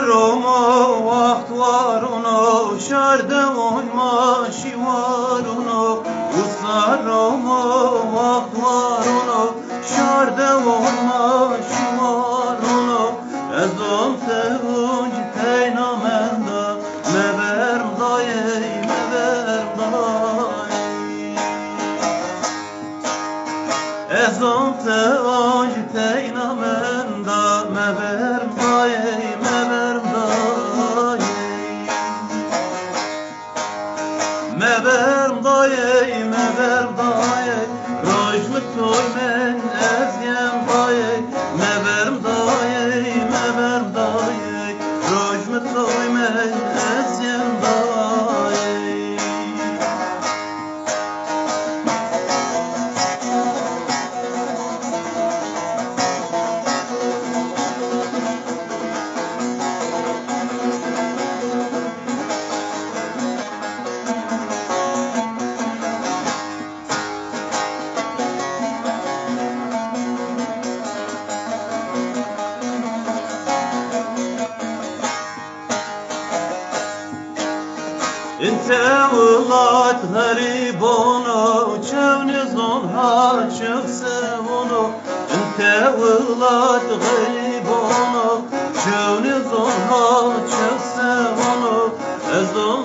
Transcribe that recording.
Romo وقت وارونو شرده وای ماشی وارونو دوستا رومو وقت وارونو شرده وای ماشی وارونو از اون تهوج تینا من دا مبرم دایی مبرم دایی از اون تهوج تینا من دا مبرم دایی مبرم دایی مبرم دایی روشم توی من ازیم دایی مبرم دایی مبرم دایی روشم توی من ازیم دایی انت ولات غريبونو تشونزون ها تشوسونو انت ولات غريبونو تشونزون ها تشوسونو ازون